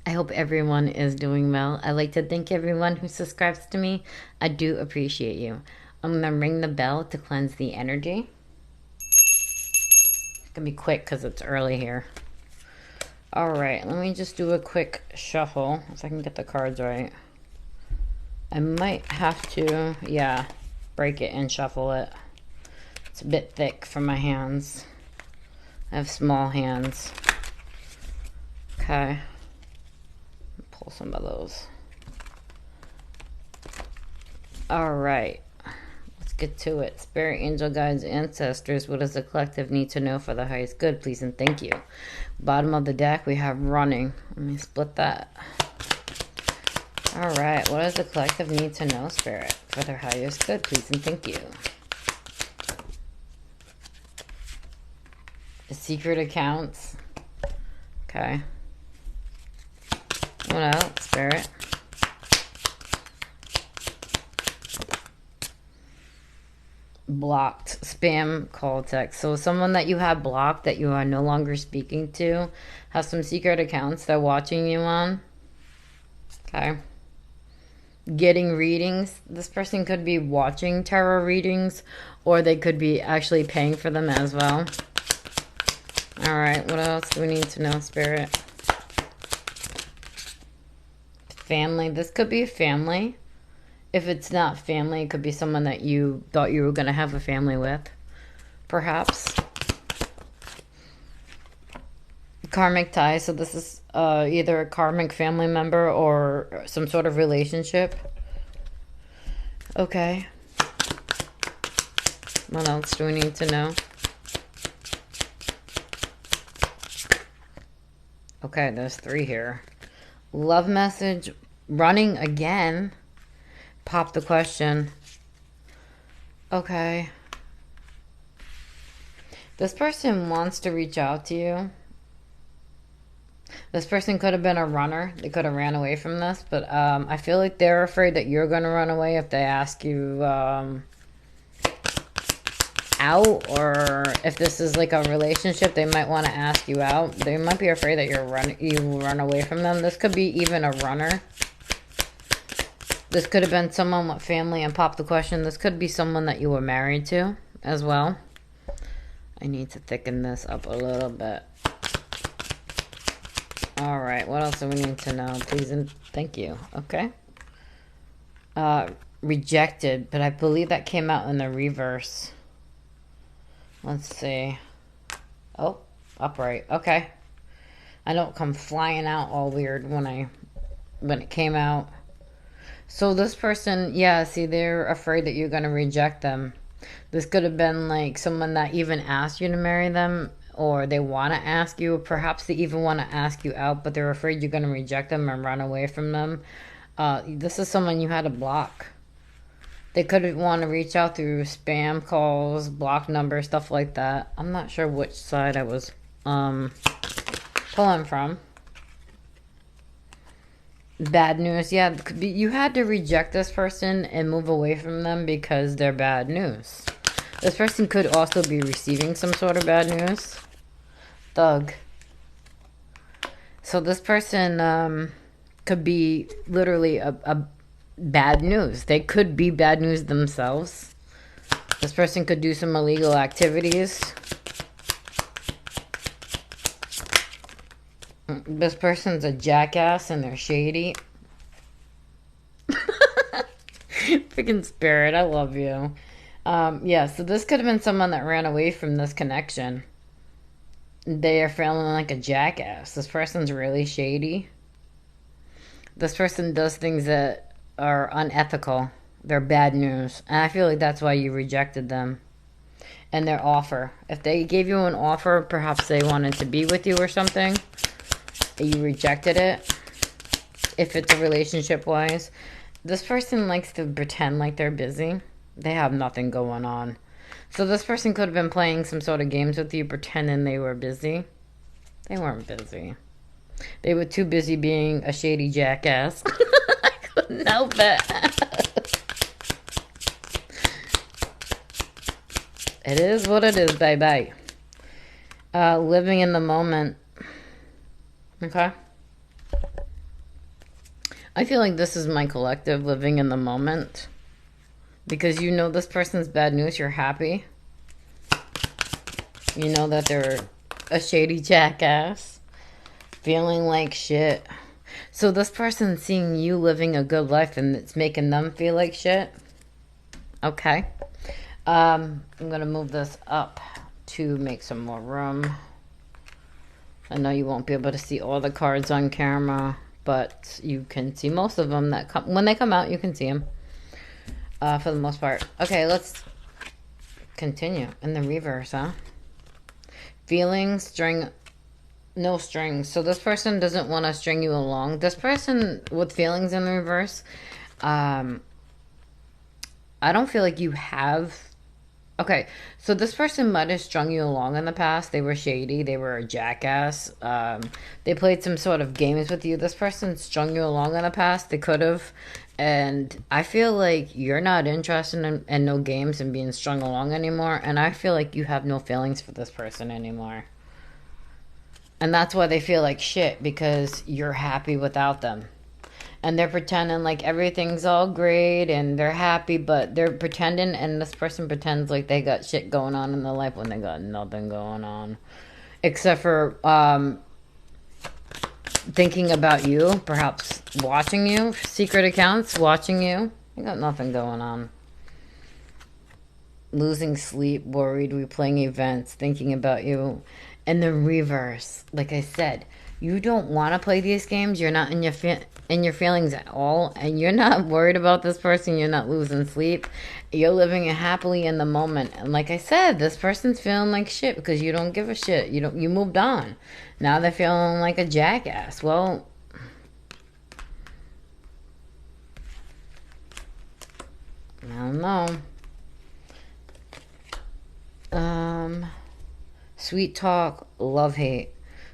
I hope everyone is doing well. I like to thank everyone who subscribes to me. I do appreciate you. I'm going to ring the bell to cleanse the energy. It's going to be quick because it's early here. All right, let me just do a quick shuffle if I can get the cards right. I might have to, yeah, break it and shuffle it. It's a bit thick for my hands. I have small hands. Okay. Pull some of those. All right. Let's get to it. Spirit, angel guides, ancestors. What does the collective need to know for the highest good? Please and thank you. Bottom of the deck, we have running. Let me split that. All right. What does the collective need to know, Spirit, for their highest good? Please and thank you. The secret accounts. Okay. What else, Spirit? Blocked spam call text. So someone that you have blocked that you are no longer speaking to has some secret accounts they're watching you on. Okay. Getting readings. This person could be watching tarot readings, or they could be actually paying for them as well. All right. What else do we need to know, Spirit? Family. This could be a family. If it's not family, it could be someone that you thought you were going to have a family with, perhaps. Karmic tie. So this is either a karmic family member or some sort of relationship. Okay. What else do we need to know? Okay, there's 3 here. Love message. Running again. Pop the question. Okay. This person wants to reach out to you. This person could have been a runner. They could have ran away from this, but I feel like they're afraid that you're going to run away if they ask you out, or if this is like a relationship, they might want to ask you out. They might be afraid that you run away from them. This could be even a runner. This could have been someone with family and pop the question. This could be someone that you were married to as well. I need to thicken this up a little bit. All right. What else do we need to know? Please and thank you. Okay. Rejected, but I believe that came out in the reverse. Let's see. Oh, upright. Okay. I don't come flying out all weird when it came out. So this person, yeah, see, they're afraid that you're going to reject them. This could have been like someone that even asked you to marry them, or they want to ask you. Perhaps they even want to ask you out, but they're afraid you're going to reject them and run away from them. This is someone you had to block. They could want to reach out through spam calls, block numbers, stuff like that. I'm not sure which side I was pulling from. Bad news. Yeah, you had to reject this person and move away from them because they're bad news. This person could also be receiving some sort of bad news. Thug. So this person could be literally a bad news. They could be bad news themselves. This person could do some illegal activities. This person's a jackass and they're shady. Freaking Spirit, I love you. Yeah, so this could have been someone that ran away from this connection. They are feeling like a jackass. This person's really shady. This person does things that are unethical. They're bad news. And I feel like that's why you rejected them. And their offer. If they gave you an offer, perhaps they wanted to be with you or something. You rejected it. If it's a relationship wise. This person likes to pretend like they're busy. They have nothing going on. So this person could have been playing some sort of games with you, pretending they were busy. They weren't busy. They were too busy being a shady jackass. I couldn't help it. It is what it is, baby. Living in the moment. Okay. I feel like this is my collective living in the moment. Because you know this person's bad news, you're happy. You know that they're a shady jackass. Feeling like shit. So this person's seeing you living a good life and it's making them feel like shit. Okay. I'm going to move this up to make some more room. I know you won't be able to see all the cards on camera, but you can see most of them that come when they come out. You can see them for the most part. Okay, let's continue in the reverse, huh? Feelings, string, no strings. So this person doesn't want to string you along. This person with feelings in the reverse, I don't feel like you have. Okay, so this person might have strung you along in the past. They were shady. They were a jackass. They played some sort of games with you. This person strung you along in the past. They could have. And I feel like you're not interested in no games and being strung along anymore. And I feel like you have no feelings for this person anymore. And that's why they feel like shit, because you're happy without them. And they're pretending like everything's all great and they're happy, but they're pretending, and this person pretends like they got shit going on in their life when they got nothing going on. Except for thinking about you, perhaps watching you, secret accounts, watching you. They got nothing going on. Losing sleep, worried, replaying events, thinking about you. And the reverse, like I said, you don't want to play these games. You're not in your feelings at all, and you're not worried about this person. You're not losing sleep. You're living happily in the moment. And like I said, this person's feeling like shit because you don't give a shit. You moved on. Now they're feeling like a jackass. Well, I don't know. Sweet talk, love hate.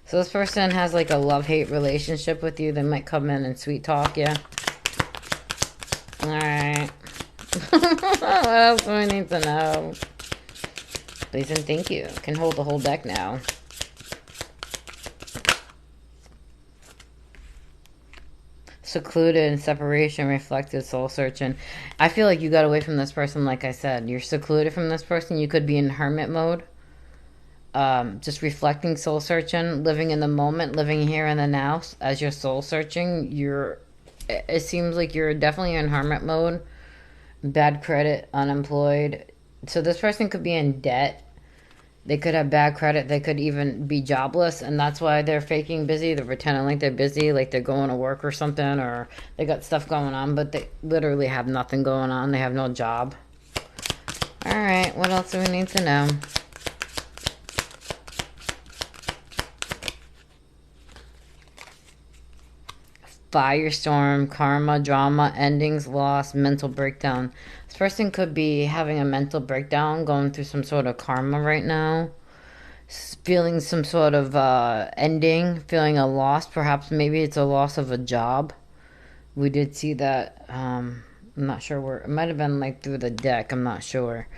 So this person has like a love-hate relationship with you. They might come in and sweet talk you. Alright. What else do I need to know? Please and thank you. Can hold the whole deck now. Secluded and separation, reflected, soul searching. I feel like you got away from this person, like I said. You're secluded from this person. You could be in hermit mode. Just reflecting, soul searching, living in the moment, living here in the now as you're soul searching. It seems like you're definitely in hermit mode, bad credit, unemployed. So this person could be in debt. They could have bad credit. They could even be jobless, and that's why they're faking busy. They're pretending like they're busy, like they're going to work or something, or they got stuff going on, but they literally have nothing going on. They have no job. All right, what else do we need to know? Firestorm, karma, drama, endings, loss, mental breakdown. This person could be having a mental breakdown, going through some sort of karma right now, feeling some sort of ending, feeling a loss. Perhaps maybe it's a loss of a job. We did see that. I'm not sure where. It might have been like through the deck. I'm not sure.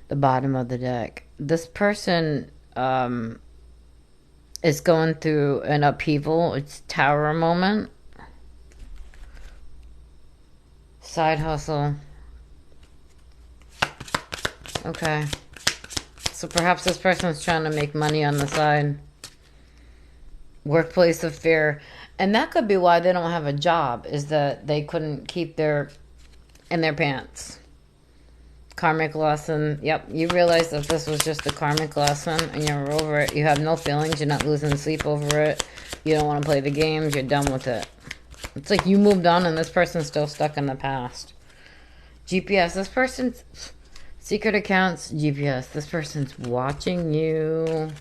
The bottom of the deck. This person is going through an upheaval. It's tower moment. Side hustle. Okay. So perhaps this person's trying to make money on the side. Workplace affair. And that could be why they don't have a job, is that they couldn't keep their in their pants. Karmic lesson. Yep, you realize that this was just a karmic lesson and you're over it. You have no feelings. You're not losing sleep over it. You don't want to play the games. You're done with it. It's like you moved on and this person's still stuck in the past. GPS. This person's secret accounts. GPS. This person's watching you.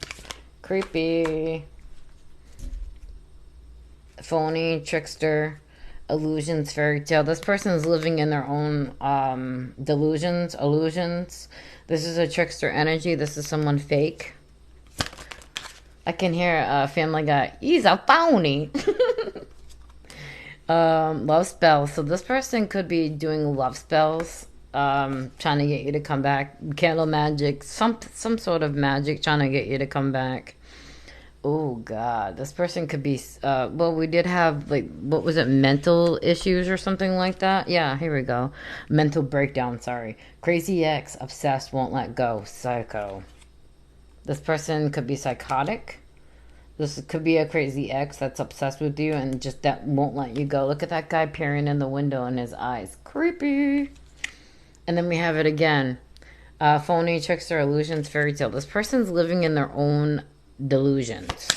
Creepy. Phony. Trickster. Illusions. Fairy tale. This person's living in their own delusions. Illusions. This is a trickster energy. This is someone fake. I can hear a Family Guy. He's a phony. Love spells. So this person could be doing love spells, trying to get you to come back. Candle magic, some sort of magic trying to get you to come back. Oh God, this person could be. Well, we did have like what was it, mental issues or something like that. Yeah, here we go. Mental breakdown. Sorry, crazy ex, obsessed, won't let go, psycho. This person could be psychotic. This could be a crazy ex that's obsessed with you and just that won't let you go. Look at that guy peering in the window in his eyes. Creepy. And then we have it again. Phony, trickster, illusions, fairy tale. This person's living in their own delusions.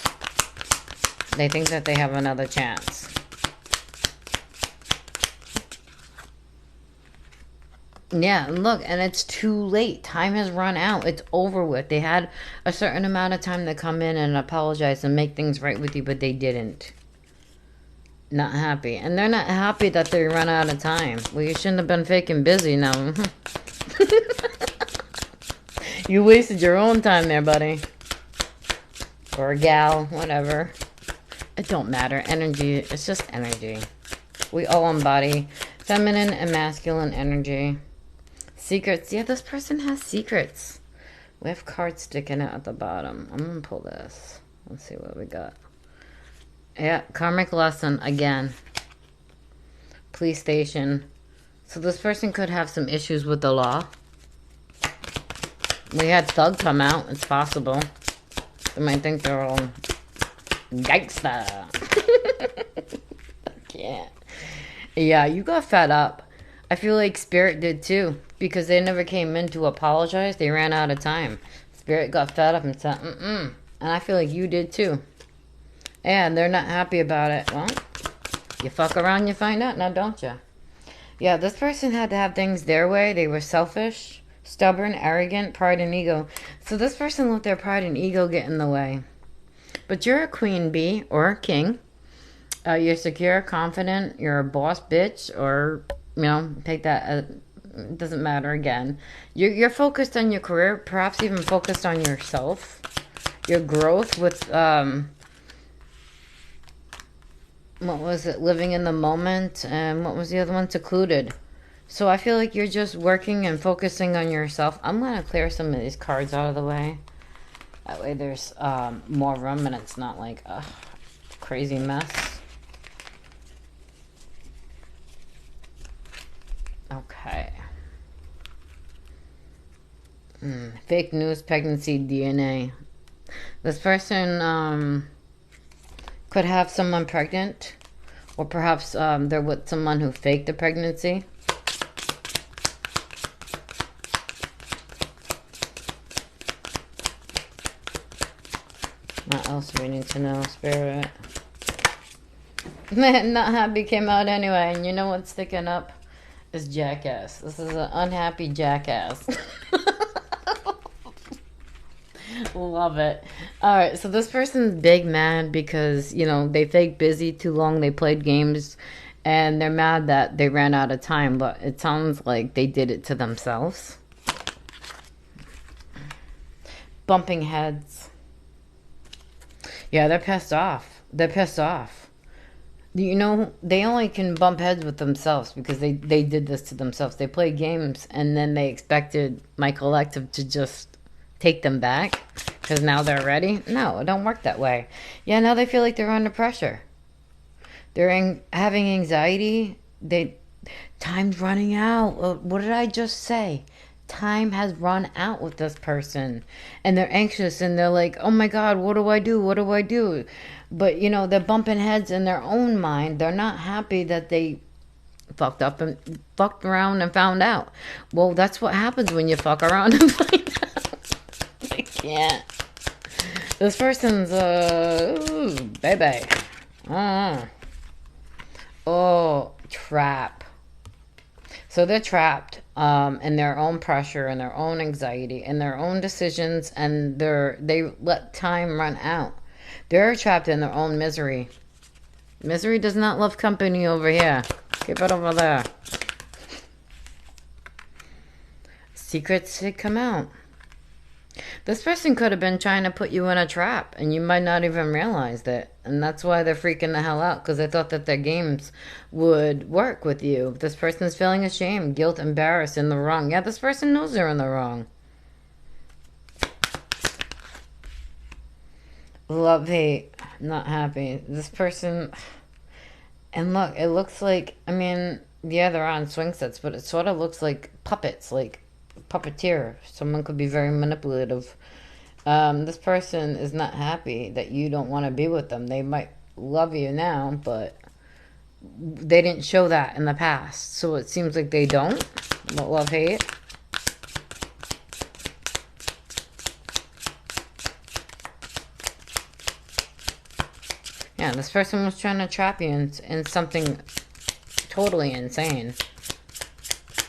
They think that they have another chance. Yeah, look, and it's too late. Time has run out. It's over with. They had a certain amount of time to come in and apologize and make things right with you, but they didn't. Not happy. And they're not happy that they run out of time. Well, you shouldn't have been faking busy now. You wasted your own time there, buddy. Or a gal, whatever. It don't matter. Energy, it's just energy. We all embody feminine and masculine energy. Secrets. Yeah, this person has secrets. We have cards sticking out at the bottom. I'm going to pull this. Let's see what we got. Yeah, karmic lesson again. Police station. So this person could have some issues with the law. We had thug come out. It's possible. They might think they're all gangsta. I can't. Yeah, you got fed up. I feel like Spirit did too. Because they never came in to apologize. They ran out of time. Spirit got fed up and said, mm-mm. And I feel like you did too. And they're not happy about it. Well, you fuck around, you find out now, don't you? Yeah, this person had to have things their way. They were selfish, stubborn, arrogant, pride and ego. So this person let their pride and ego get in the way. But you're a queen bee or a king. You're secure, confident. You're a boss bitch, or take that. It doesn't matter again. You're focused on your career, perhaps even focused on yourself, your growth with what was it? Living in the moment, and what was the other one? Secluded. So I feel like you're just working and focusing on yourself. I'm gonna clear some of these cards out of the way. That way there's more room and it's not like a crazy mess. Okay. Fake news, pregnancy, DNA. This person could have someone pregnant, or perhaps they're with someone who faked the pregnancy. What else do we need to know, Spirit? Not happy came out anyway, and you know what's sticking up? Is jackass. This is an unhappy jackass. Love it. Alright, so this person's big mad because, they faked busy too long. They played games and they're mad that they ran out of time, but it sounds like they did it to themselves. Bumping heads. Yeah, they're pissed off. They're pissed off. They only can bump heads with themselves because they did this to themselves. They played games and then they expected my collective to just take them back because now they're ready. No, it don't work that way. Yeah, now they feel like they're under pressure. They're having anxiety. Time's running out. What did I just say? Time has run out with this person. And they're anxious and they're like, oh my God, what do I do? What do I do? But, they're bumping heads in their own mind. They're not happy that they fucked up and fucked around and found out. Well, that's what happens when you fuck around and find out. I can't. This person's, ooh, baby. Oh, trap. So they're trapped in their own pressure and their own anxiety and their own decisions, and they let time run out. They're trapped in their own misery. Misery does not love company over here. Keep it over there. Secrets should come out. This person could have been trying to put you in a trap, and you might not even realize it. And that's why they're freaking the hell out, because they thought that their games would work with you. This person's feeling ashamed, guilt, embarrassed, in the wrong. Yeah, this person knows they're in the wrong. Love, hate, not happy. This person, and look, it looks like, I mean, yeah, they're on swing sets, but it sort of looks like puppets, like puppeteer. Someone could be very manipulative. This person is not happy that you don't want to be with them. They might love you now, but they didn't show that in the past. So it seems like they don't. Love, hate. Yeah, this person was trying to trap you in something totally insane.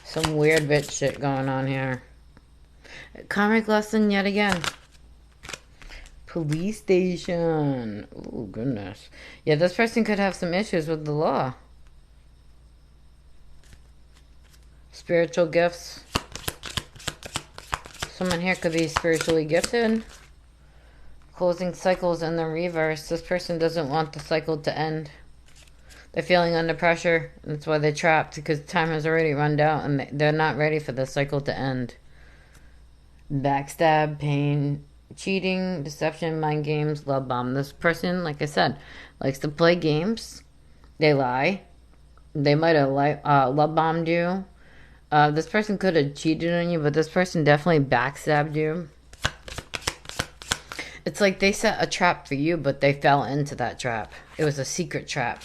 Some weird bitch shit going on here. Karmic lesson yet again. Police station. Oh, goodness. Yeah, this person could have some issues with the law. Spiritual gifts. Someone here could be spiritually gifted. Closing cycles in the reverse. This person doesn't want the cycle to end. They're feeling under pressure. That's why they're trapped, because time has already run out and they're not ready for the cycle to end. Backstab, pain, cheating, deception, mind games, love bomb. This person, like I said, likes to play games. They lie. They might have love bombed you. This person could have cheated on you, but this person definitely backstabbed you. It's like they set a trap for you, but they fell into that trap. It was a secret trap.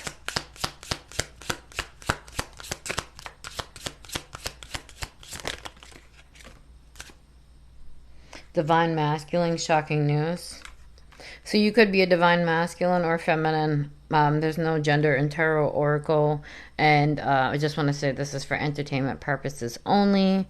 Divine masculine, shocking news. So you could be a divine masculine or feminine. There's no gender in tarot oracle. And I just want to say this is for entertainment purposes only.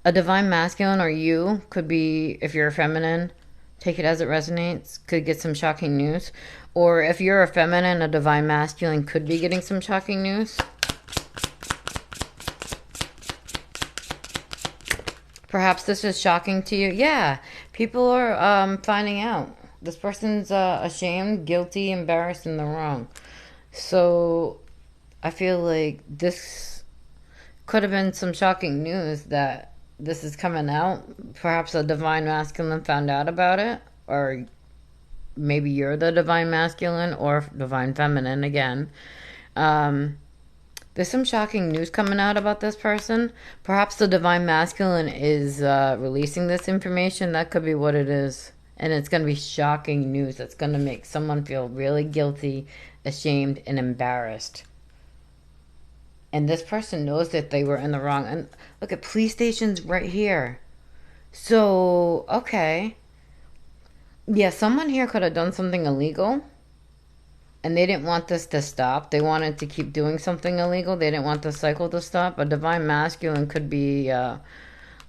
A divine masculine or you could be, if you're a feminine, take it as it resonates, could get some shocking news. Or if you're a feminine, a divine masculine could be getting some shocking news. Perhaps this is shocking to you. Yeah, people are finding out. This person's ashamed, guilty, embarrassed, in the wrong. So I feel like this could have been some shocking news that this is coming out. Perhaps a divine masculine found out about it, or maybe you're the divine masculine or divine feminine again. There's some shocking news coming out about this person. Perhaps the divine masculine is releasing this information. That could be what it is. And it's going to be shocking news that's going to make someone feel really guilty, ashamed, and embarrassed. And this person knows that they were in the wrong. And look at police stations right here. So, okay. Yeah, someone here could have done something illegal. And they didn't want this to stop. They wanted to keep doing something illegal. They didn't want the cycle to stop. A divine masculine could be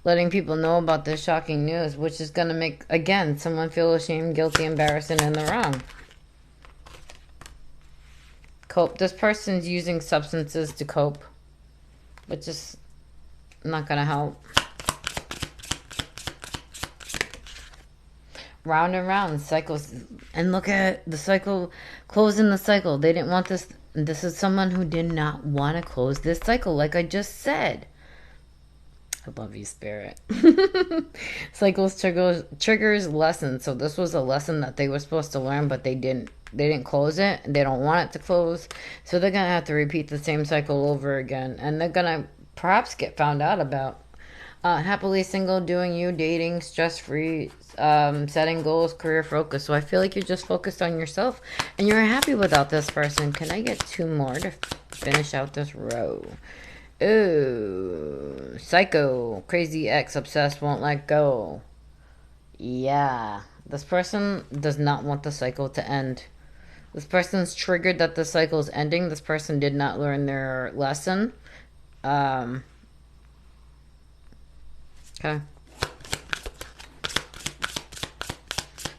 letting people know about this shocking news, which is going to make, again, someone feel ashamed, guilty, embarrassed, and in the wrong. Cope. This person's using substances to cope, which is not going to help. Round and round cycles. And look at the cycle, closing the cycle. They didn't want this. This is someone who did not want to close this cycle, like I just said. I love you, Spirit. Cycles triggers lessons. So this was a lesson that they were supposed to learn, but they didn't close it. They don't want it to close. So they're going to have to repeat the same cycle over again. And they're going to perhaps get found out about. Happily single, doing you, dating, stress-free, setting goals, career focus. So I feel like you're just focused on yourself and you're happy without this person. Can I get 2 more to finish out this row? Ooh, psycho, crazy ex, obsessed, won't let go. Yeah, this person does not want the cycle to end. This person's triggered that the cycle is ending. This person did not learn their lesson. Okay.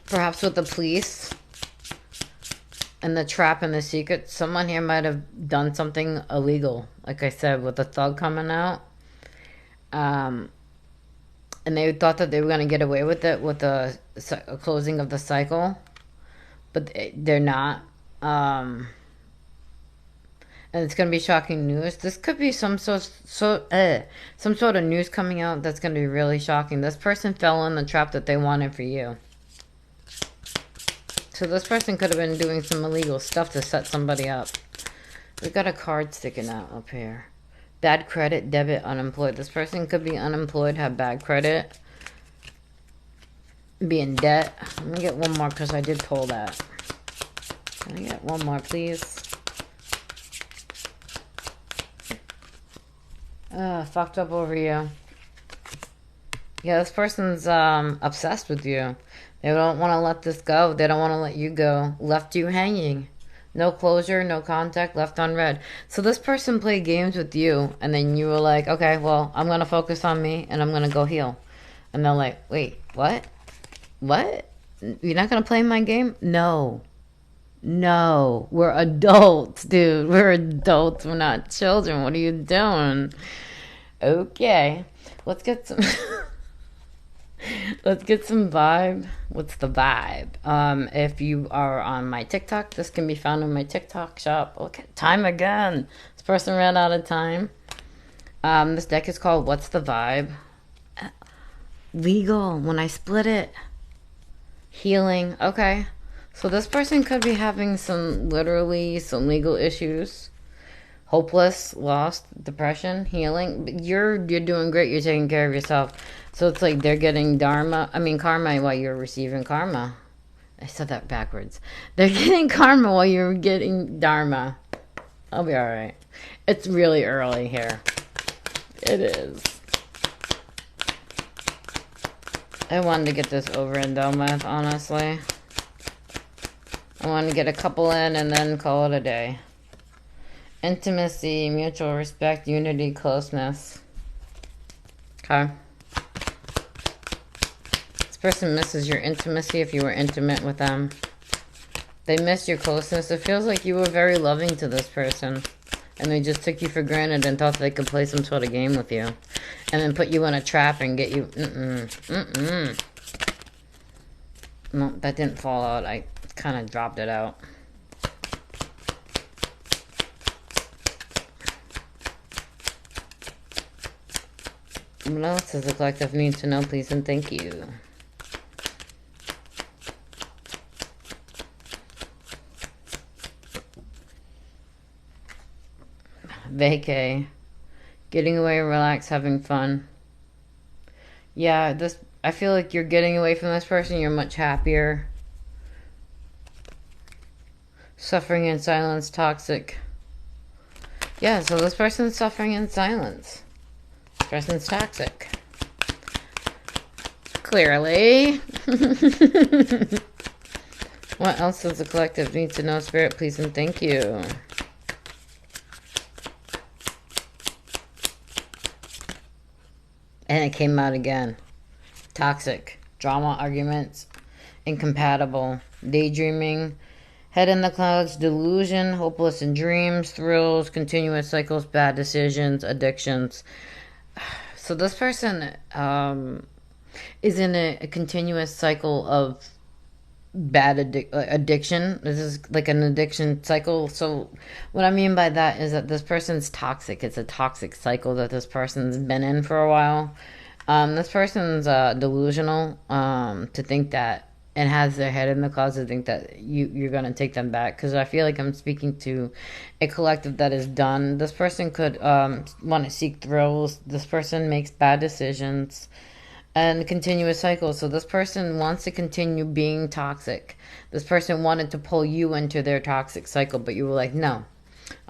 Perhaps with the police and the trap and the secret, someone here might have done something illegal. Like I said, with the thug coming out. And they thought that they were going to get away with it with the closing of the cycle. But they're not. And And it's going to be shocking news. This could be some some sort of news coming out that's going to be really shocking. This person fell in the trap that they wanted for you. So this person could have been doing some illegal stuff to set somebody up. We got a card sticking out up here. Bad credit, debit, unemployed. This person could be unemployed, have bad credit, be in debt. Let me get one more because I did pull that. Can I get one more, please? Fucked up over you. Yeah, this person's obsessed with you. They don't want to let this go. They don't want to let you go. Left you hanging. No closure, no contact, left unread. So this person played games with you, and then you were like, okay, well, I'm going to focus on me, and I'm going to go heal. And they're like, wait, what? What? You're not going to play my game? No. No. We're adults, dude. We're adults. We're not children. What are you doing? Okay. Let's get some... Let's get some vibe. What's the vibe? If you are on my TikTok, this can be found in my TikTok shop. Look at time again. This person ran out of time. This deck is called What's the Vibe? Legal. When I split it. Healing. Okay. So this person could be having some legal issues. Hopeless, lost, depression, healing. You're doing great. You're taking care of yourself. So it's like they're getting karma while you're receiving karma. I said that backwards. They're getting karma while you're getting dharma. I'll be alright. It's really early here. It is. I wanted to get this over and done with, honestly. I wanted to get a couple in and then call it a day. Intimacy, mutual respect, unity, closeness. Okay. This person misses your intimacy if you were intimate with them. They miss your closeness. It feels like you were very loving to this person. And they just took you for granted and thought they could play some sort of game with you. And then put you in a trap and get you... No, that didn't fall out. I kind of dropped it out. What else does the collective need to know, please and thank you? Vacay. Getting away, relax, having fun. Yeah, I feel like you're getting away from this person. You're much happier. Suffering in silence, toxic. Yeah, so this person's suffering in silence. This person's toxic. Clearly. What else does the collective need to know, Spirit, please and thank you? And it came out again. Toxic. Drama, arguments, incompatible, daydreaming, head in the clouds, delusion, hopeless in dreams, thrills, continuous cycles, bad decisions, addictions. So this person is in a continuous cycle of bad addiction. This is like an addiction cycle. So what I mean by that is that this person's toxic. It's a toxic cycle that this person's been in for a while. This person's delusional to think that, and has their head in the clouds to think that you're going to take them back. Because I feel like I'm speaking to a collective that is done. This person could want to seek thrills. This person makes bad decisions. And continuous cycle. So this person wants to continue being toxic. This person wanted to pull you into their toxic cycle, but you were like, no.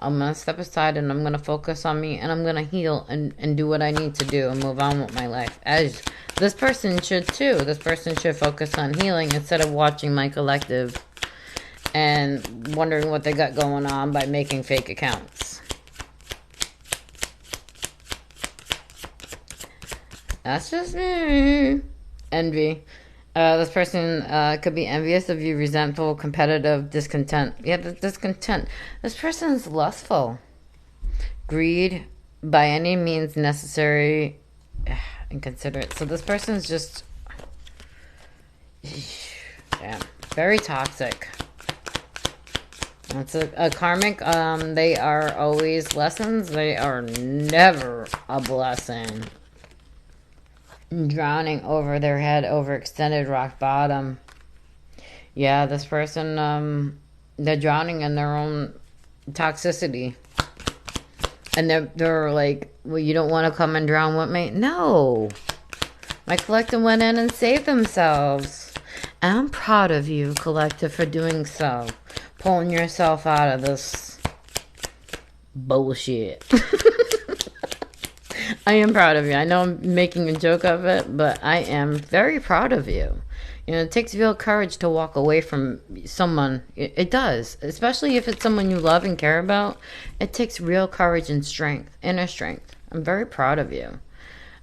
I'm going to step aside and I'm going to focus on me and I'm going to heal and do what I need to do and move on with my life. As this person should too. This person should focus on healing instead of watching my collective and wondering what they got going on by making fake accounts. That's just me. Envy. This person could be envious of you, resentful, competitive, discontent. Yeah, discontent. This person's lustful. Greed, by any means necessary, inconsiderate. So this person's just... Damn. Very toxic. That's a karmic. They are always lessons. They are never a blessing. Drowning over their head, overextended rock bottom. Yeah, this person, they're drowning in their own toxicity. And they're like, well, you don't want to come and drown with me? No. My collective went in and saved themselves. And I'm proud of you, collective, for doing so. Pulling yourself out of this bullshit. I am proud of you. I know I'm making a joke of it, but I am very proud of you. You know, it takes real courage to walk away from someone. It does. Especially if it's someone you love and care about. It takes real courage and strength, inner strength. I'm very proud of you.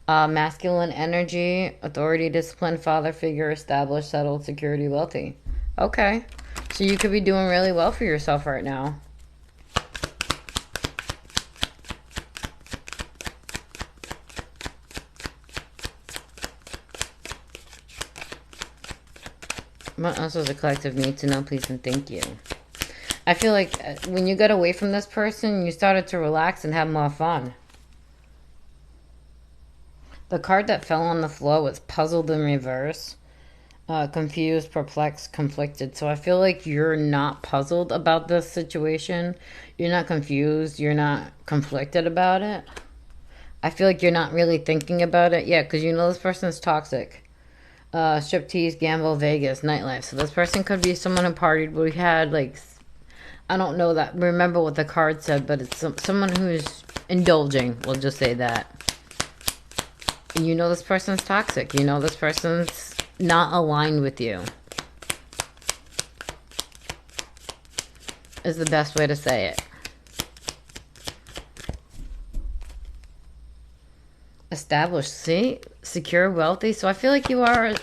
Masculine energy, authority, discipline, father figure, established, settled, security, wealthy. Okay. So you could be doing really well for yourself right now. What else does a collective need to know, please, and thank you? I feel like when you got away from this person, you started to relax and have more fun. The card that fell on the floor was puzzled in reverse, confused, perplexed, conflicted. So I feel like you're not puzzled about this situation. You're not confused. You're not conflicted about it. I feel like you're not really thinking about it yet because you know this person's toxic. Striptease, gamble, Vegas, nightlife. So this person could be someone who partied. We had like, I don't know that. Remember what the card said, but it's someone who's indulging. We'll just say that. And you know this person's toxic. You know this person's not aligned with you. Is the best way to say it. Established, see? Secure, wealthy. So I feel like you are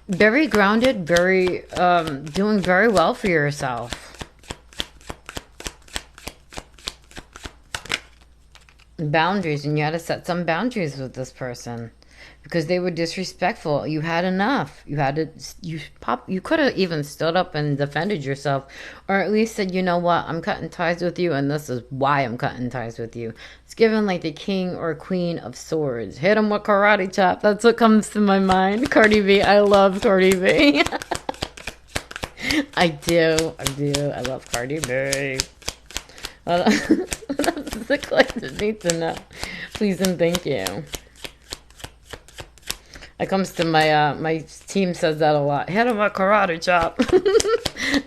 very grounded, very doing very well for yourself. Boundaries, and you had to set some boundaries with this person because they were disrespectful. You had enough. You could have even stood up and defended yourself, or at least said, you know what, I'm cutting ties with you, and this is why I'm cutting ties with you. It's given like the king or queen of swords. Hit him with karate chop. That's what comes to my mind. Cardi B. I love Cardi B. I do. I love Cardi B. That's the collective need to know. Please and thank you. It comes to my team says that a lot. Hit him a karate chop.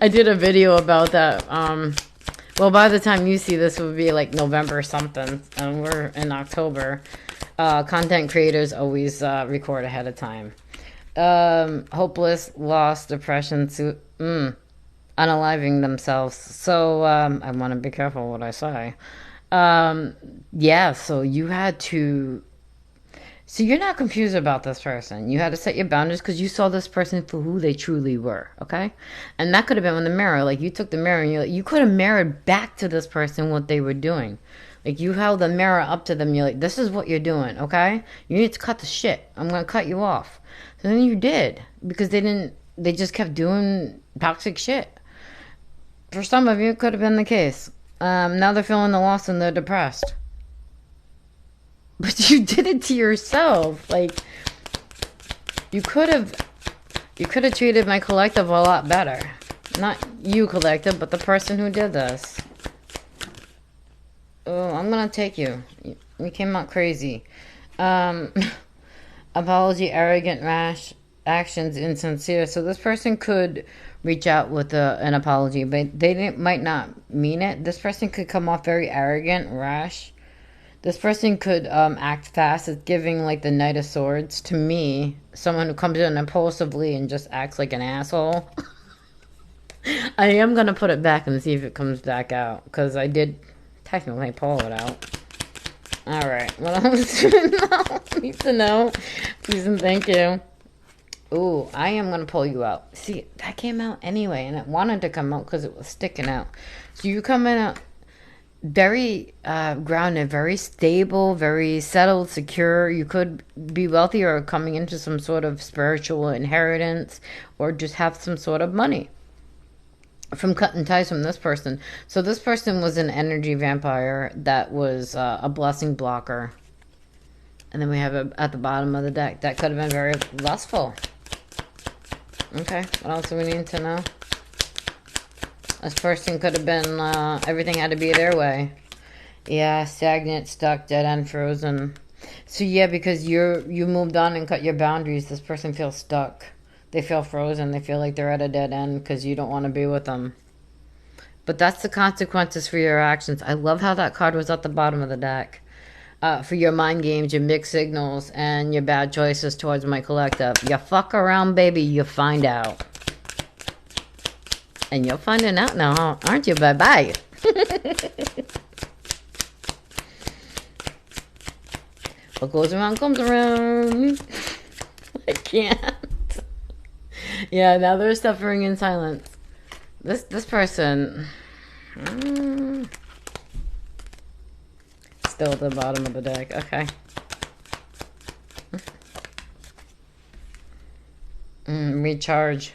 I did a video about that. Well, by the time you see this, it would be like November something, and we're in October. Content creators always record ahead of time. Hopeless, lost, depression, unaliving themselves. So I want to be careful what I say. Yeah, so you had to. So you're not confused about this person. You had to set your boundaries because you saw this person for who they truly were, okay? And that could have been in the mirror. Like, you took the mirror and you could have mirrored back to this person what they were doing. Like, you held the mirror up to them. You're like, this is what you're doing, okay? You need to cut the shit. I'm going to cut you off. So then you did because they just kept doing toxic shit. For some of you, it could have been the case. Now they're feeling the loss and they're depressed. But you did it to yourself. Like, you could have treated my collective a lot better. Not you, collective, but the person who did this. Oh, I'm gonna take you. You came out crazy. Apology, arrogant, rash, actions, insincere. So this person could reach out with an apology, but they might not mean it. This person could come off very arrogant, rash. This person could act fast. It's giving like the Knight of Swords to me. Someone who comes in impulsively and just acts like an asshole. I am going to put it back and see if it comes back out. Because I did technically pull it out. Alright. What else do you need to know? Please and thank you. Ooh, I am going to pull you out. See, that came out anyway. And it wanted to come out because it was sticking out. So you coming out very grounded, very stable, very settled, secure. You could be wealthy or coming into some sort of spiritual inheritance or just have some sort of money. from cutting ties from this person. So this person was an energy vampire that was a blessing blocker. And then we have it at the bottom of the deck. That could have been very lustful. Okay, what else do we need to know? This person could have been, everything had to be their way. Yeah, stagnant, stuck, dead end, frozen. So yeah, because you moved on and cut your boundaries, this person feels stuck. They feel frozen. They feel like they're at a dead end because you don't want to be with them. But that's the consequences for your actions. I love how that card was at the bottom of the deck. For your mind games, your mixed signals, and your bad choices towards my collective. You fuck around, baby, you find out. And you're finding out now, aren't you? Bye-bye. What goes around comes around. I can't. Yeah, now they're suffering in silence. This person... Still at the bottom of the deck. Okay. Recharge.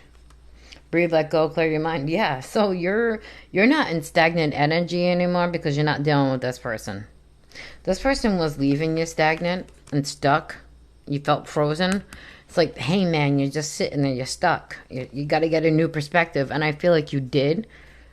Breathe, let go, clear your mind. Yeah, so you're not in stagnant energy anymore because you're not dealing with this person. This person was leaving you stagnant and stuck. You felt frozen. It's like, hey man, you're just sitting there, you're stuck. You got to get a new perspective. And I feel like you did,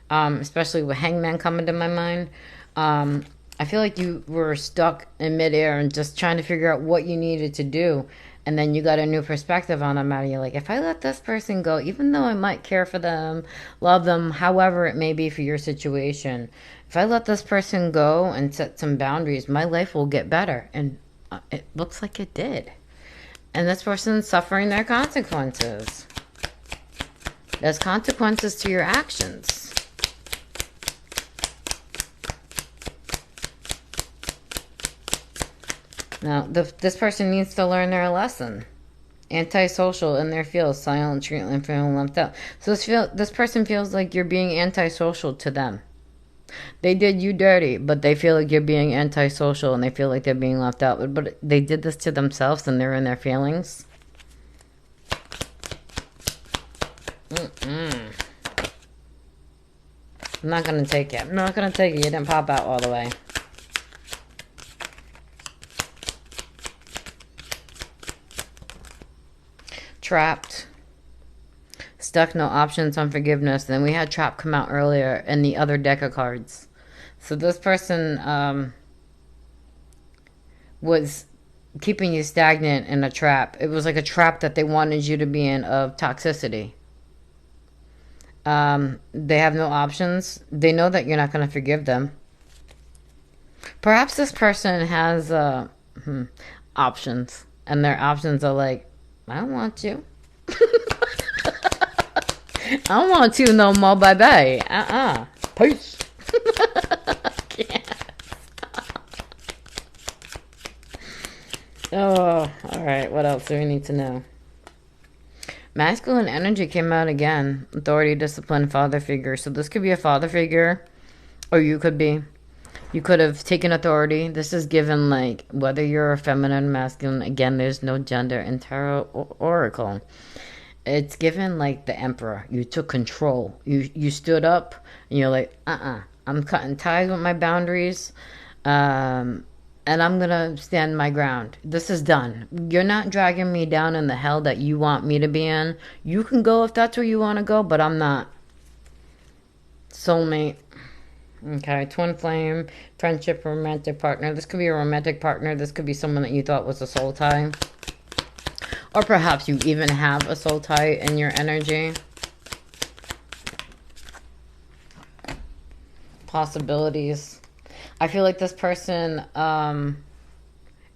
especially with Hangman coming to my mind. I feel like you were stuck in midair and just trying to figure out what you needed to do. And then you got a new perspective on them. And you're like, if I let this person go, even though I might care for them, love them, however it may be for your situation, if I let this person go and set some boundaries, my life will get better. And it looks like it did. And this person's suffering their consequences. There's consequences to your actions. Now, this person needs to learn their lesson. Antisocial in their field, silent treatment, feeling left out. So this person feels like you're being antisocial to them. They did you dirty, but they feel like you're being antisocial and they feel like they're being left out. But they did this to themselves and they're in their feelings. I'm not going to take it. I'm not going to take it. You didn't pop out all the way. Trapped. Stuck, no options, unforgiveness. Then we had Trap come out earlier in the other deck of cards. So this person was keeping you stagnant in a trap. It was like a trap that they wanted you to be in of toxicity. They have no options. They know that you're not going to forgive them. Perhaps this person has options. And their options are like, I don't want you. I don't want you no more. Bye-bye. Peace. Oh, alright. What else do we need to know? Masculine energy came out again. Authority, discipline, father figure. So this could be a father figure. Or you could have taken authority. This is given like whether you're a feminine, masculine. Again, there's no gender in tarot or oracle. It's given like the emperor. You took control. You stood up and you're like, I'm cutting ties with my boundaries. And I'm going to stand my ground. This is done. You're not dragging me down in the hell that you want me to be in. You can go if that's where you want to go, but I'm not. Soulmate. Okay, twin flame, friendship, romantic partner. This could be a romantic partner. This could be someone that you thought was a soul tie. Or perhaps you even have a soul tie in your energy. Possibilities. I feel like this person,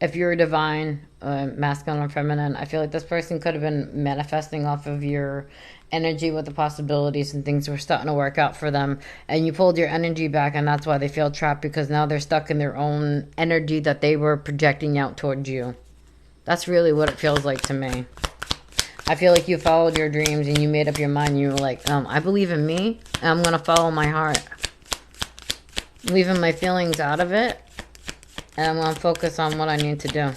if you're divine, masculine or feminine, I feel like this person could have been manifesting off of your energy with the possibilities and things were starting to work out for them. And you pulled your energy back and that's why they feel trapped because now they're stuck in their own energy that they were projecting out towards you. That's really what it feels like to me. I feel like you followed your dreams and you made up your mind. You were like, I believe in me and I'm going to follow my heart. Leaving my feelings out of it. And I'm going to focus on what I need to do.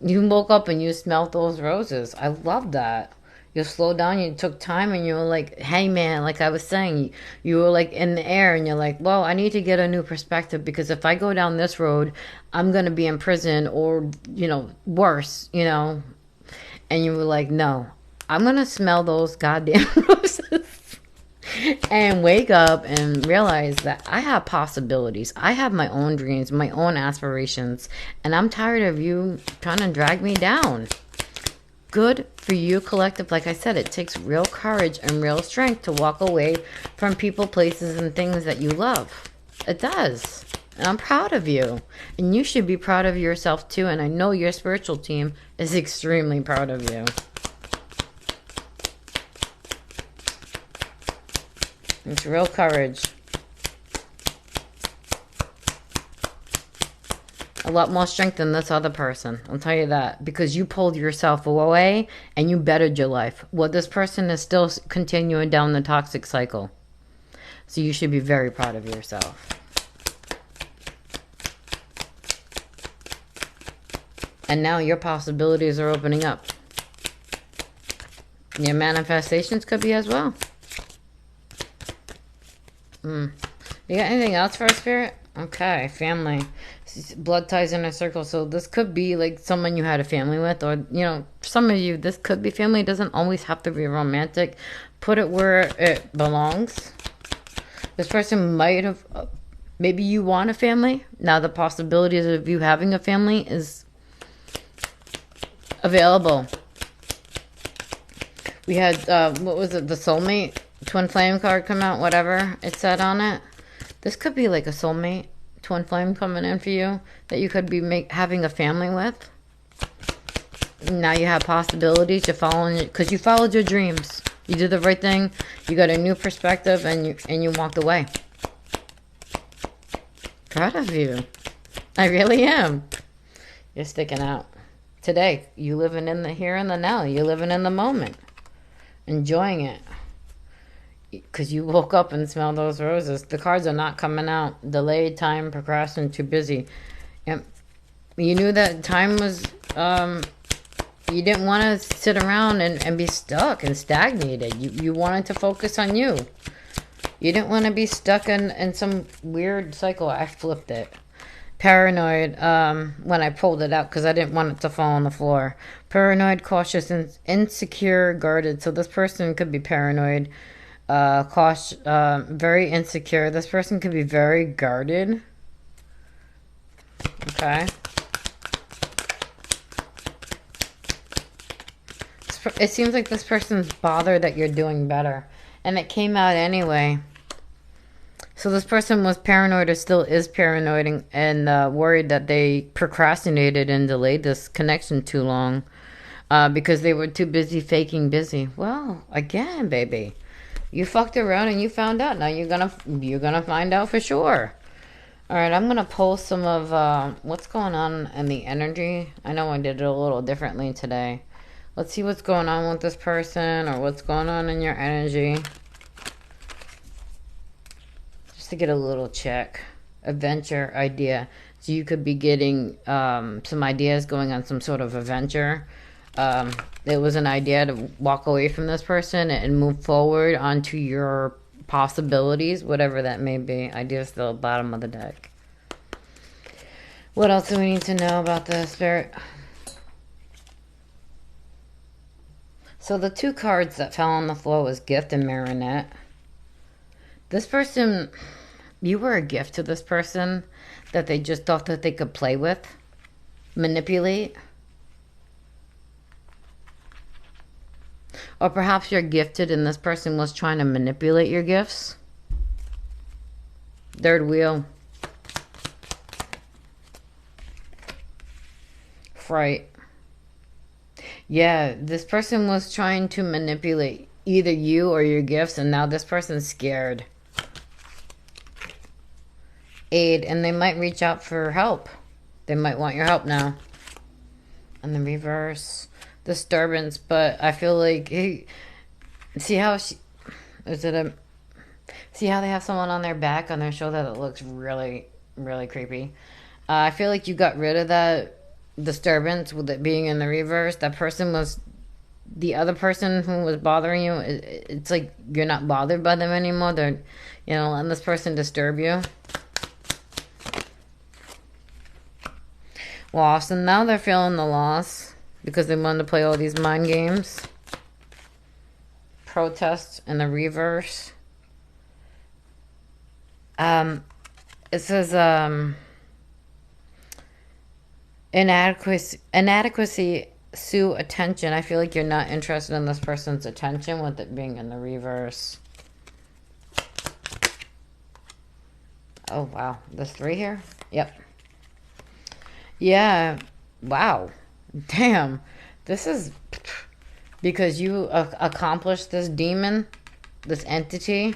You woke up and you smelled those roses. I love that. You slowed down, you took time, and you were like, hey man, like I was saying, you were like in the air, and you're like, well, I need to get a new perspective because if I go down this road, I'm going to be in prison or, worse, And you were like, no, I'm going to smell those goddamn roses and wake up and realize that I have possibilities. I have my own dreams, my own aspirations, and I'm tired of you trying to drag me down. Good for you, collective. Like I said, it takes real courage and real strength to walk away from people, places, and things that you love. It does. And I'm proud of you. And you should be proud of yourself too. And I know your spiritual team is extremely proud of you. It's real courage. A lot more strength than this other person. I'll tell you that. Because you pulled yourself away and you bettered your life. Well, this person is still continuing down the toxic cycle. So you should be very proud of yourself. And now your possibilities are opening up. Your manifestations could be as well. You got anything else for a spirit? Okay, family. Blood ties in a circle. So this could be like someone you had a family with, or, for some of you, this could be family. It doesn't always have to be romantic. Put it where it belongs. This person might have, maybe you want a family. Now the possibilities of you having a family is available. We had, what was it, the soulmate twin flame card come out, whatever it said on it. This could be like a soulmate twin flame coming in for you that you could be having a family with. Now you have possibilities. You're following it because you followed your dreams. You did the right thing. You got a new perspective, and you walked away. Proud of you. I really am. You're sticking out. Today, you living in the here and the now. You're living in the moment. Enjoying it. Because you woke up and smelled those roses. The cards are not coming out. Delayed, time, procrastinating, too busy. Yep. You knew that time was... you didn't want to sit around and be stuck and stagnated. You wanted to focus on you. You didn't want to be stuck in some weird cycle. I flipped it. Paranoid, when I pulled it out because I didn't want it to fall on the floor. Paranoid, cautious, insecure, guarded. So this person could be paranoid, cautious, very insecure. This person could be very guarded. Okay. It seems like this person's bothered that you're doing better. And it came out anyway. So this person was paranoid or still is paranoid and worried that they procrastinated and delayed this connection too long because they were too busy faking busy. Well, again, baby, you fucked around and you found out. Now you're gonna find out for sure. All right, I'm gonna pull some of what's going on in the energy. I know I did it a little differently today. Let's see what's going on with this person or what's going on in your energy. Just to get a little check. Adventure idea. So you could be getting some ideas going on some sort of adventure. It was an idea to walk away from this person and move forward onto your possibilities, whatever that may be. Ideas still at the bottom of the deck. What else do we need to know about the spirit? So the two cards that fell on the floor was gift and marionette. This person, you were a gift to this person that they just thought that they could play with, manipulate. Or perhaps you're gifted and this person was trying to manipulate your gifts. Third wheel. Fright. Yeah, this person was trying to manipulate either you or your gifts, and now this person's scared. Aid, and they might reach out for help. They might want your help now. And the reverse, disturbance, but I feel like, see how they have someone on their back, on their shoulder that looks really, really creepy. I feel like you got rid of that disturbance with it being in the reverse. That person was the other person who was bothering you, it's like you're not bothered by them anymore. They're, letting this person disturb you. Lost, and now they're feeling the loss because they wanted to play all these mind games. Protest in the reverse. It says inadequacy sue attention. I feel like you're not interested in this person's attention with it being in the reverse. Oh wow, there's 3 here. Yep. Yeah. Wow. Damn. This is because you accomplished this demon, this entity.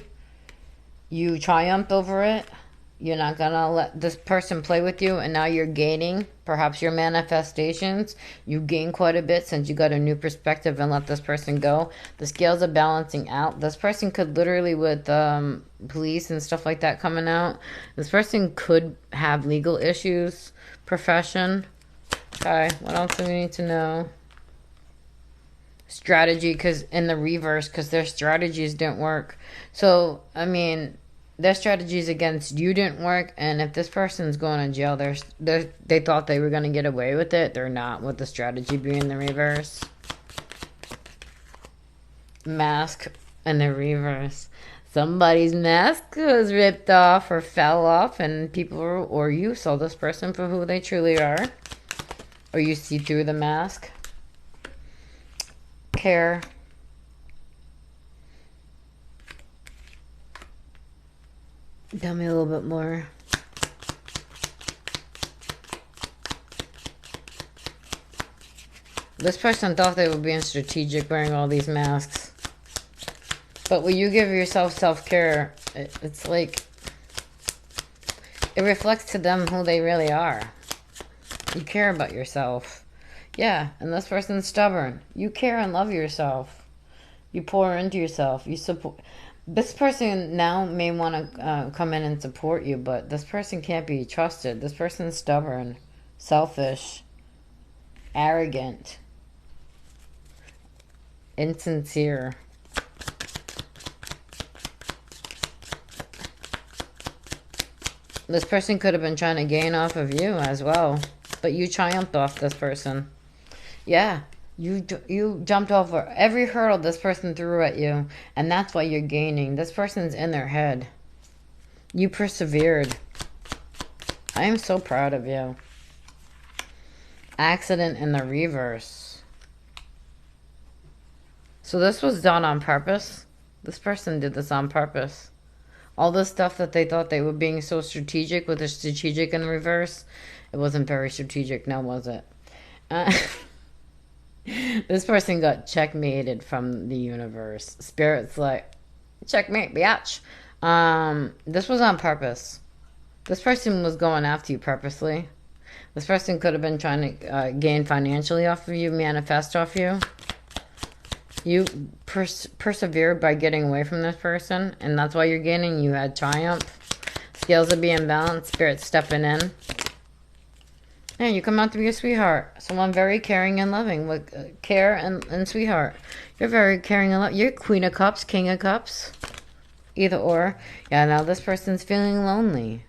You triumphed over it. You're not gonna let this person play with you, and now you're gaining perhaps your manifestations. You gain quite a bit since you got a new perspective and let this person go. The scales are balancing out. This person could literally, with police and stuff like that coming out, this person could have legal issues, profession. Okay, what else do we need to know? Strategy, because in the reverse, because their strategies didn't work. So, I mean, their strategies against you didn't work, and if this person's going to jail, they thought they were going to get away with it. They're not, with the strategy being the reverse. Mask in the reverse. Somebody's mask was ripped off or fell off, and people, or you saw this person for who they truly are, or you see through the mask. Care. Tell me a little bit more. This person thought they were being strategic wearing all these masks. But when you give yourself self-care, it's like, it reflects to them who they really are. You care about yourself. Yeah, and this person's stubborn. You care and love yourself. You pour into yourself. You support. This person now may want to come in and support you, but this person can't be trusted. This person's stubborn, selfish, arrogant, insincere. This person could have been trying to gain off of you as well, but you triumphed off this person. Yeah, you jumped over every hurdle this person threw at you, and that's why you're gaining. This person's in their head. You persevered. I am so proud of you. Accident in the reverse. So this was done on purpose. This person did this on purpose. All the stuff that they thought they were being so strategic with the strategic in reverse, it wasn't very strategic, now was it? This person got checkmated from the universe. Spirit's like, checkmate, biatch. This was on purpose. This person was going after you purposely. This person could have been trying to gain financially off of you, manifest off you. You persevered by getting away from this person, and that's why you're gaining. You had triumph. Scales are being balanced. Spirit stepping in. Yeah, you come out to be a sweetheart. Someone very caring and loving with care and sweetheart. You're very caring and loving. You're Queen of Cups, King of Cups. Either or. Yeah, now this person's feeling lonely.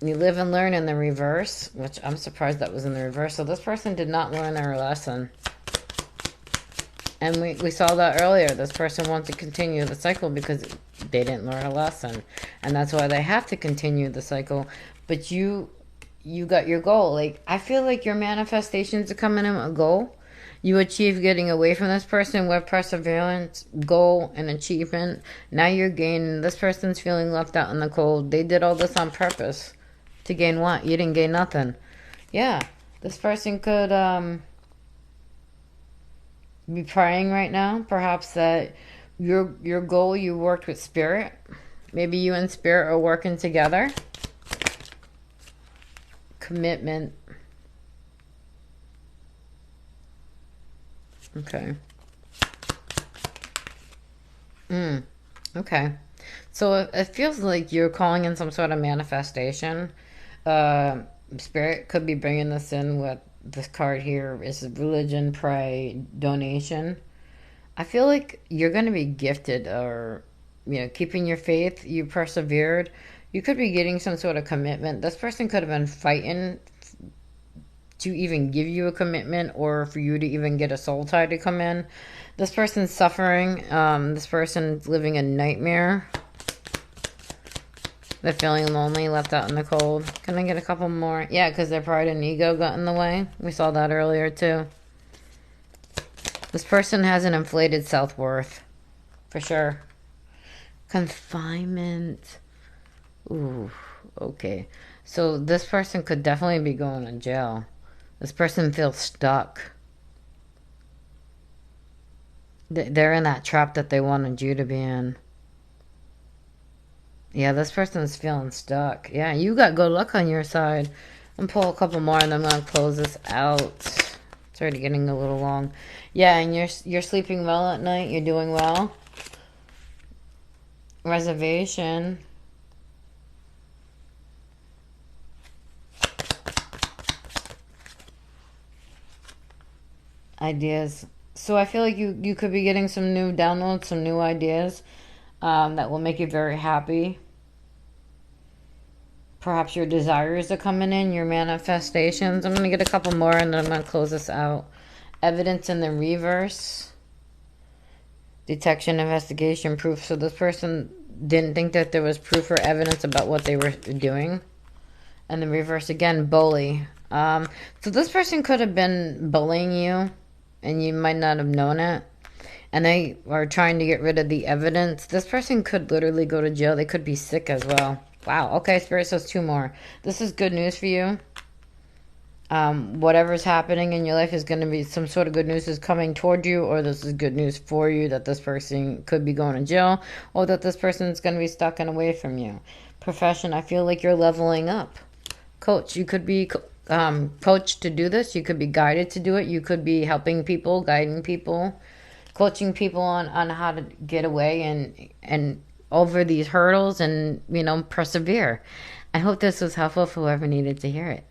You live and learn in the reverse, which I'm surprised that was in the reverse. So this person did not learn their lesson. And we saw that earlier. This person wants to continue the cycle because they didn't learn a lesson. And that's why they have to continue the cycle. But you got your goal. Like, I feel like your manifestations are coming in a goal. You achieve getting away from this person with perseverance, goal, and achievement. Now you're gaining. This person's feeling left out in the cold. They did all this on purpose. To gain what? You didn't gain nothing. Yeah. This person could be praying right now. Perhaps that your goal, you worked with Spirit. Maybe you and Spirit are working together. Commitment. Okay. Okay. So it feels like you're calling in some sort of manifestation. Spirit could be bringing this in with this card here is religion, pray, donation. I feel like you're going to be gifted or, keeping your faith. You persevered. You could be getting some sort of commitment. This person could have been fighting to even give you a commitment or for you to even get a soul tie to come in. This person's suffering. This person's living a nightmare. They're feeling lonely, left out in the cold. Can I get a couple more? Yeah, because their pride and ego got in the way. We saw that earlier too. This person has an inflated self-worth. For sure. Confinement. Ooh, okay. So this person could definitely be going to jail. This person feels stuck. They're in that trap that they wanted you to be in. Yeah, this person's feeling stuck. Yeah, you got good luck on your side. I'm gonna pull a couple more and I'm gonna close this out. It's already getting a little long. Yeah, and you're sleeping well at night. You're doing well. Reservation. Ideas. So I feel like you could be getting some new downloads, some new ideas that will make you very happy. Perhaps your desires are coming in, your manifestations. I'm going to get a couple more and then I'm going to close this out. Evidence in the reverse. Detection, investigation, proof. So this person didn't think that there was proof or evidence about what they were doing. And the reverse again, bully. So this person could have been bullying you and you might not have known it. And they are trying to get rid of the evidence. This person could literally go to jail. They could be sick as well. Wow. Okay, Spirit says two more. This is good news for you. Whatever's happening in your life is going to be some sort of good news is coming toward you, or this is good news for you that this person could be going to jail, or that this person is going to be stuck and away from you. Profession, I feel like you're leveling up. Coach, you could be coached to do this. You could be guided to do it. You could be helping people, guiding people, coaching people on how to get away and over these hurdles and, persevere. I hope this was helpful for whoever needed to hear it.